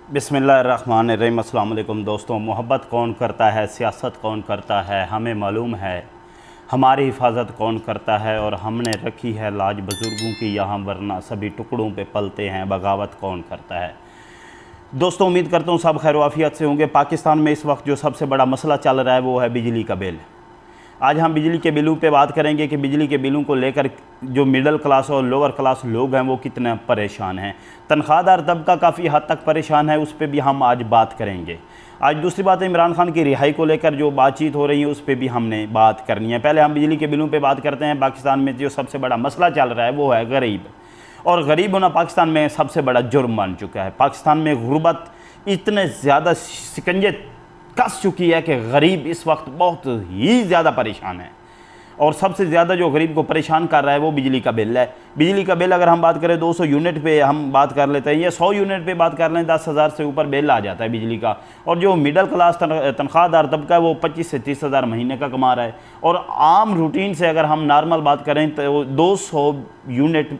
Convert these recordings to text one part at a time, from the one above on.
बिस्मिल्लाहिर्रहमानिर्रहीम। अस्सलाम वालेकुम दोस्तों। मोहब्बत कौन करता है, सियासत कौन करता है, हमें मालूम है। हमारी हिफाजत कौन करता है और हमने रखी है लाज बुज़ुर्गों की यहाँ, वरना सभी टुकड़ों पे पलते हैं। बगावत कौन करता है। दोस्तों, उम्मीद करता हूँ सब खैर वाफियत से होंगे। पाकिस्तान में इस वक्त जो सबसे बड़ा मसला चल रहा है वो है बिजली का बिल। आज हम बिजली के बिलों पे बात करेंगे कि बिजली के बिलों को लेकर जो मिडिल क्लास और लोअर क्लास लोग हैं वो कितने परेशान हैं। तनख्वाहदार तबका काफ़ी हद तक परेशान है, उस पर भी हम आज बात करेंगे। आज दूसरी बात है, इमरान खान की रिहाई को लेकर जो बातचीत हो रही है उस पर भी हमने बात करनी है। पहले हम बिजली के बिलों पर बात करते हैं। पाकिस्तान में जो सबसे बड़ा मसला चल रहा है वो है गरीब, और गरीब होना पाकिस्तान में सबसे बड़ा जुर्म बन चुका है। पाकिस्तान में गुर्बत इतने ज़्यादा शिकंजे कस चुकी है कि गरीब इस वक्त बहुत ही ज़्यादा परेशान है, और सबसे ज़्यादा जो गरीब को परेशान कर रहा है वो बिजली का बिल है। बिजली का बिल अगर हम बात करें 200 यूनिट पे हम बात कर लेते हैं, या 100 यूनिट पे बात कर लें, 10,000 से ऊपर बिल आ जाता है बिजली का। और जो मिडिल क्लास तनख्वाहदार तबका है वो 25 से 30,000 महीने का कमा रहा है। और आम रूटीन से अगर हम नॉर्मल बात करें तो 200 यूनिट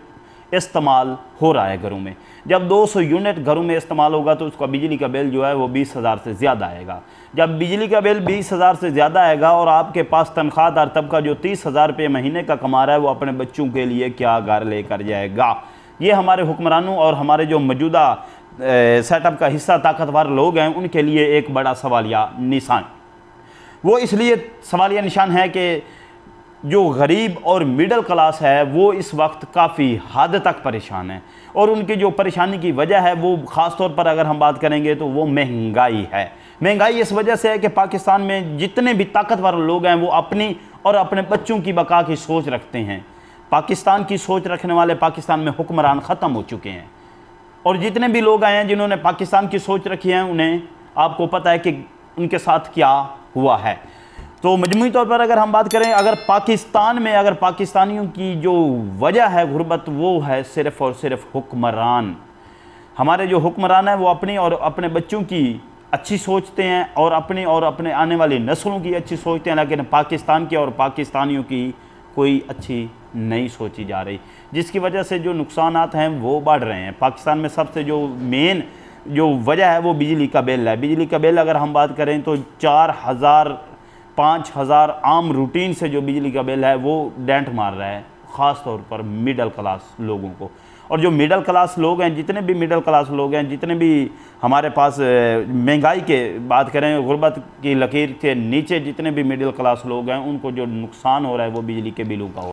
इस्तेमाल हो रहा है घरों में। जब 200 यूनिट घरों में इस्तेमाल होगा तो उसका बिजली का बिल जो है वो 20,000 से ज़्यादा आएगा। जब बिजली का बिल 20,000 से ज़्यादा आएगा और आपके पास तनख्वाहदार तबका जो 30,000 रुपये महीने का कमा रहा है वो अपने बच्चों के लिए क्या घर लेकर जाएगा। ये हमारे हुक्मरानों और हमारे जो मौजूदा सेटअप का हिस्सा ताकतवर लोग हैं उनके लिए एक बड़ा सवालिया निशान। वो इसलिए सवालिया निशान है कि जो गरीब और मिडिल क्लास है वो इस वक्त काफ़ी हद तक परेशान है, और उनकी जो परेशानी की वजह है वो ख़ास तौर पर अगर हम बात करेंगे तो वो महंगाई है। महंगाई इस वजह से है कि पाकिस्तान में जितने भी ताकतवर लोग हैं वो अपनी और अपने बच्चों की बका की सोच रखते हैं। पाकिस्तान की सोच रखने वाले पाकिस्तान में हुक्मरान ख़त्म हो चुके हैं, और जितने भी लोग आए हैं जिन्होंने पाकिस्तान की सोच रखी है उन्हें आपको पता है कि उनके साथ क्या हुआ है। तो मजमूई तौर पर अगर हम बात करें, अगर पाकिस्तान में अगर पाकिस्तानियों की जो वजह है गुर्बत वो है सिर्फ़ और सिर्फ हुक्मरान। हमारे जो हुक्मरान हैं वो अपनी और अपने बच्चों की अच्छी सोचते हैं और अपने आने वाली नस्लों की अच्छी सोचते हैं, लेकिन पाकिस्तान की और पाकिस्तानियों की कोई अच्छी नहीं सोची जा रही, जिसकी वजह से जो नुकसानात हैं वो बढ़ रहे हैं। पाकिस्तान में सबसे जो मेन जो वजह है वो बिजली का बिल है। बिजली का बिल अगर हम बात करें तो 4,000 5,000 आम रूटीन से जो बिजली का बिल है वो डेंट मार रहा है, ख़ास तौर पर मिडिल क्लास लोगों को। और जो मिडिल क्लास लोग हैं, जितने भी मिडिल क्लास लोग हैं, जितने भी हमारे पास महंगाई के बात करें, गुर्बत की लकीर के नीचे जितने भी मिडिल क्लास लोग हैं उनको जो नुकसान हो रहा है वो बिजली के बिलों का हो